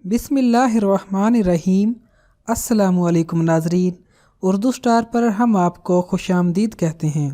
बिस्मिल्लाहिर्रहमानिर्रहीम। अस्सलामुअलैकुम नाज़रीन, उर्दू स्टार पर हम आपको खुशामदीद कहते हैं।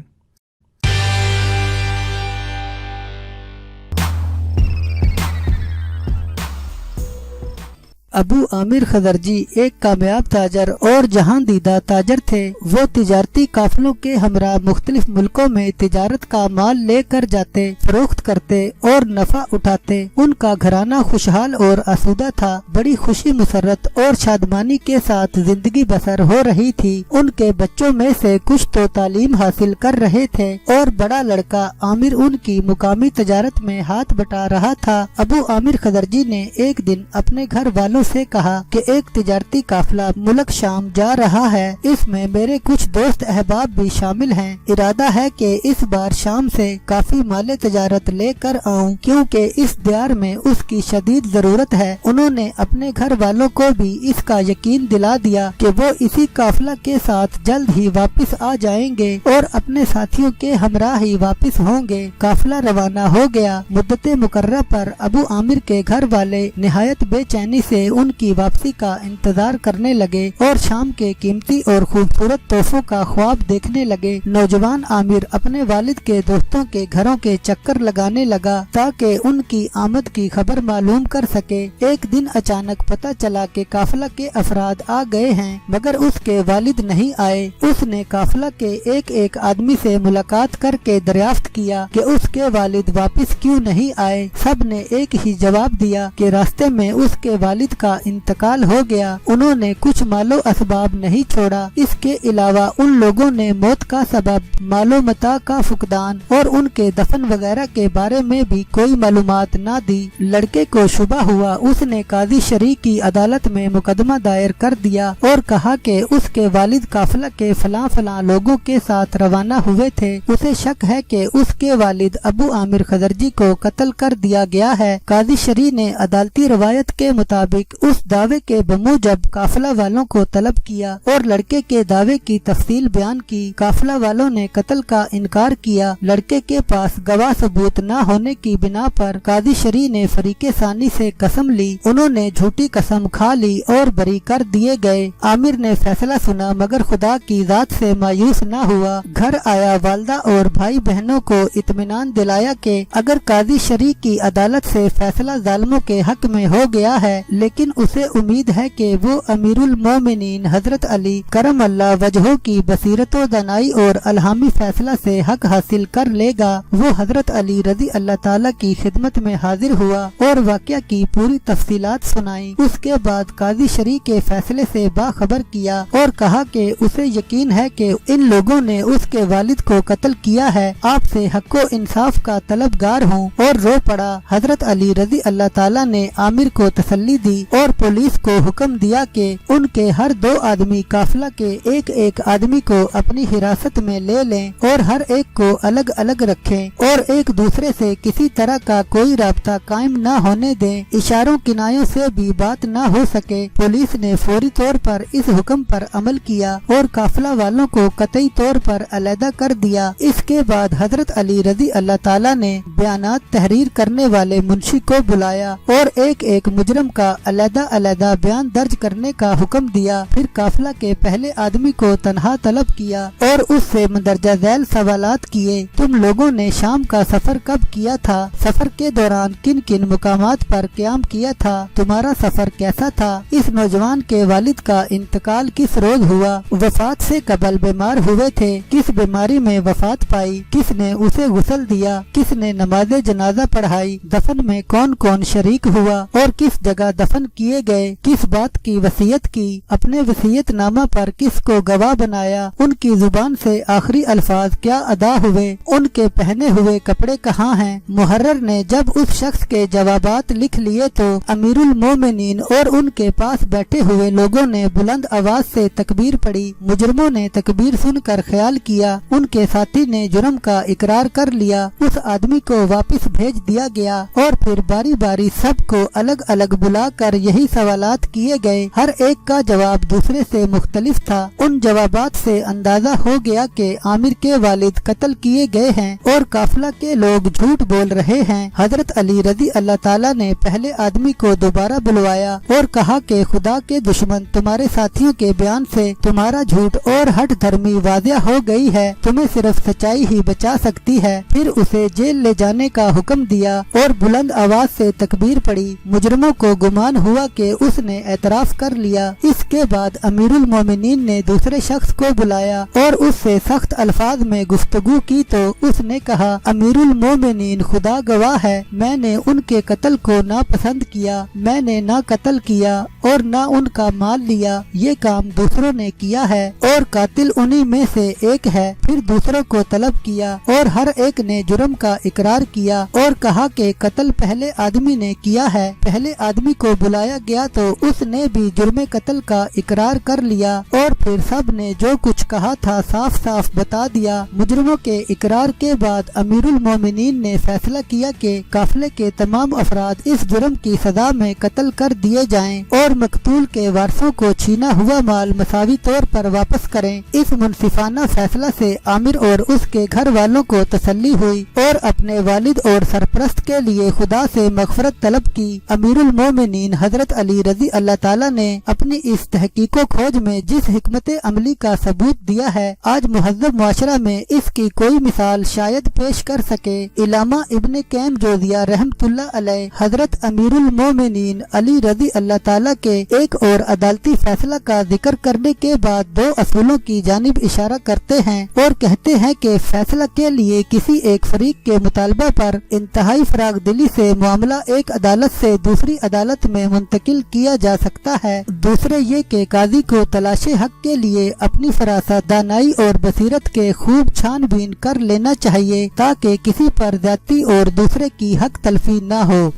अबू आमिर खदरजी एक कामयाब ताजर और जहां दीदा ताजर थे। वो तिजारती काफिलों के हमरा मुख्तलिफ मुल्कों में तिजारत का माल लेकर जाते, फरोख्त करते और नफा उठाते। उनका घराना खुशहाल और आसूदा था। बड़ी खुशी मुसरत और शादमानी के साथ जिंदगी बसर हो रही थी। उनके बच्चों में से कुछ तो तालीम हासिल कर रहे थे और बड़ा लड़का आमिर उनकी मुकामी तिजारत में हाथ बटा रहा था। अबू आमिर खदरजी ने एक दिन अपने घर वालों से कहा कि एक तिजारती काफिला मुल्क शाम जा रहा है। इसमें मेरे कुछ दोस्त अहबाब भी शामिल हैं। इरादा है कि इस बार शाम से काफी माले तिजारत लेकर आऊं, क्योंकि इस दियार में उसकी शदीद जरूरत है। उन्होंने अपने घर वालों को भी इसका यकीन दिला दिया कि वो इसी काफिला के साथ जल्द ही वापस आ जाएंगे और अपने साथियों के हमरा ही वापस होंगे। काफिला रवाना हो गया। मुद्दते मुकर्रर पर अबू आमिर के घर वाले निहायत बेचैनी से उनकी वापसी का इंतजार करने लगे और शाम के कीमती और खूबसूरत तोहफों का ख्वाब देखने लगे। नौजवान आमिर अपने वालिद के दोस्तों के घरों के चक्कर लगाने लगा ताकि उनकी आमद की खबर मालूम कर सके। एक दिन अचानक पता चला कि काफिला के अफराद आ गए हैं, मगर उसके वालिद नहीं आए। उसने काफिला के एक एक आदमी से मुलाकात करके दरियाफ्त किया कि उसके वालिद वापस क्यों नहीं आए। सब ने एक ही जवाब दिया कि रास्ते में उसके वालिद का इंतकाल हो गया। उन्होंने कुछ मालो असबाब नहीं छोड़ा। इसके अलावा उन लोगों ने मौत का सबब, मालो मता का फुकदान और उनके दफन वगैरह के बारे में भी कोई मालूमात ना दी। लड़के को शुबा हुआ। उसने काजी शरी की अदालत में मुकदमा दायर कर दिया और कहा कि उसके वालिद काफिला के फलां फलां लोगों के साथ रवाना हुए थे। उसे शक है कि उसके वालिद अबू आमिर खदरजी को कत्ल कर दिया गया है। काजी शरी ने अदालती रवायत के मुताबिक उस दावे के बमूजब काफिला वालों को तलब किया और लड़के के दावे की तफसील बयान की। काफिला वालों ने कत्ल का इनकार किया। लड़के के पास गवाह सबूत न होने की बिना पर काजी शरी ने फरीके सानी से कसम ली। उन्होंने झूठी कसम खा ली और बरी कर दिए गए। आमिर ने फैसला सुना मगर खुदा की जात से मायूस न हुआ। घर आया, वालदा और भाई बहनों को इत्मीनान दिलाया कि अगर काजी शरी की अदालत से फैसला जालिमों के हक में हो गया है, लेकिन उसे उम्मीद है कि वो अमीरुल मोमिनीन हजरत अली करम अल्लाह वजहों की बसीरतो दनाई और अलहामी फैसला से हक हासिल कर लेगा। वो हजरत अली रजी अल्लाह ताला की खिदमत में हाजिर हुआ और वाक़या की पूरी तफसीलात सुनाई। उसके बाद काजी शरी के फैसले से बाखबर किया और कहा कि उसे यकीन है कि इन लोगों ने उसके वालिद को कत्ल किया है। आपसे हक़्क़ो इंसाफ का तलबगार हूँ। और रो पड़ा। हजरत अली रजी अल्लाह ताला ने आमिर को तसल्ली दी और पुलिस को हुक्म दिया कि उनके हर दो आदमी काफिला के एक एक आदमी को अपनी हिरासत में ले लें और हर एक को अलग अलग रखें और एक दूसरे से किसी तरह का कोई राब्ता कायम न होने दें। इशारों किनायों से भी बात न हो सके। पुलिस ने फौरी तौर पर इस हुक्म पर अमल किया और काफिला वालों को कतई तौर पर अलहदा कर दिया। इसके बाद हजरत अली रजी अल्लाह ताला ने बयानात तहरीर करने वाले मुंशी को बुलाया और एक एक मुजरम का अलहदा अलहदा बयान दर्ज करने का हुक्म दिया। फिर काफिला के पहले आदमी को तन्हा तलब किया और उससे मंदरजा झैल सवालात किए। तुम लोगों ने शाम का सफर कब किया था? सफर के दौरान किन किन मुकामात पर क़याम किया था? तुम्हारा सफर कैसा था? इस नौजवान के वालिद का इंतकाल किस रोज हुआ? वफात से कबल बीमार हुए थे, किस बीमारी में वफात पाई? किसने उसे गुस्ल दिया? किसने नमाज जनाजा पढ़ाई? दफन में कौन कौन शरीक हुआ और किस जगह दफन किए गए? किस बात की वसीयत की? अपने वसीयत नामा पर किसको गवाह बनाया? उनकी जुबान से आखिरी अल्फाज क्या अदा हुए? उनके पहने हुए कपड़े कहाँ हैं? मुहर्रर ने जब उस शख्स के जवाबात लिख लिए तो अमीरुल मोमिनीन और उनके पास बैठे हुए लोगों ने बुलंद आवाज से तकबीर पढ़ी। मुजरमों ने तकबीर सुनकर ख्याल किया उनके साथी ने जुर्म का इकरार कर लिया। उस आदमी को वापस भेज दिया गया और फिर बारी बारी सबको अलग अलग बुला कर پر یہی سوالات کیے گئے۔ ہر ایک کا جواب دوسرے سے مختلف تھا۔ ان جوابات سے اندازہ ہو گیا کہ عامر کے والد قتل کیے گئے ہیں اور قافلہ کے لوگ جھوٹ بول رہے ہیں۔ حضرت علی رضی اللہ تعالیٰ نے پہلے آدمی کو دوبارہ بلوایا اور کہا کہ خدا کے دشمن تمہارے ساتھیوں کے بیان سے تمہارا جھوٹ اور ہٹ دھرمی واضح ہو گئی ہے، تمہیں صرف سچائی ہی بچا سکتی ہے۔ پھر اسے جیل لے جانے کا حکم دیا اور بلند آواز سے تکبیر پڑھی۔ مجرموں کو گمان ہوا کہ اس نے اعتراف کر لیا۔ اس کے بعد امیر المومنین نے دوسرے شخص کو بلایا اور اس سے سخت الفاظ میں گفتگو کی تو اس نے کہا، امیر المومنین خدا گواہ ہے، میں نے ان کے قتل کو ناپسند کیا، میں نے نہ قتل کیا اور نہ ان کا مال لیا، یہ کام دوسروں نے کیا ہے اور قاتل انہی میں سے ایک ہے۔ پھر دوسروں کو طلب کیا اور ہر ایک نے جرم کا اقرار کیا اور کہا کہ قتل پہلے آدمی نے کیا ہے۔ پہلے آدمی کو بلایا گیا تو اس نے بھی جرم قتل کا اقرار کر لیا اور پھر سب نے جو کچھ کہا تھا صاف صاف بتا دیا۔ مجرموں کے اقرار کے بعد امیر المومنین نے فیصلہ کیا کہ قافلے کے تمام افراد اس جرم کی سزا میں قتل کر دیے جائیں اور مقتول کے وارثوں کو چھینا ہوا مال مساوی طور پر واپس کریں۔ اس منصفانہ فیصلہ سے عامر اور اس کے گھر والوں کو تسلی ہوئی اور اپنے والد اور سرپرست کے لیے خدا سے مغفرت طلب کی۔ امیر المومنین حضرت علی رضی اللہ تعالیٰ نے اپنی اس تحقیق و کھوج میں جس حکمت عملی کا ثبوت دیا ہے، آج مہذب معاشرہ میں اس کی کوئی مثال شاید پیش کر سکے۔ علامہ ابن قیم جوزیہ رحمۃ اللہ علیہ حضرت امیر المومنین علی رضی اللہ تعالیٰ کے ایک اور عدالتی فیصلہ کا ذکر کرنے کے بعد دو اصولوں کی جانب اشارہ کرتے ہیں اور کہتے ہیں کہ فیصلہ کے لیے کسی ایک فریق کے مطالبہ پر انتہائی فراغ دلی سے معاملہ ایک عدالت سے دوسری عدالت میں منتقل کیا جا سکتا ہے۔ دوسرے یہ کہ قاضی کو تلاش حق کے لیے اپنی فراست، دانائی اور بصیرت کے خوب چھان بین کر لینا چاہیے تاکہ کسی پر زیادتی اور دوسرے کی حق تلفی نہ ہو۔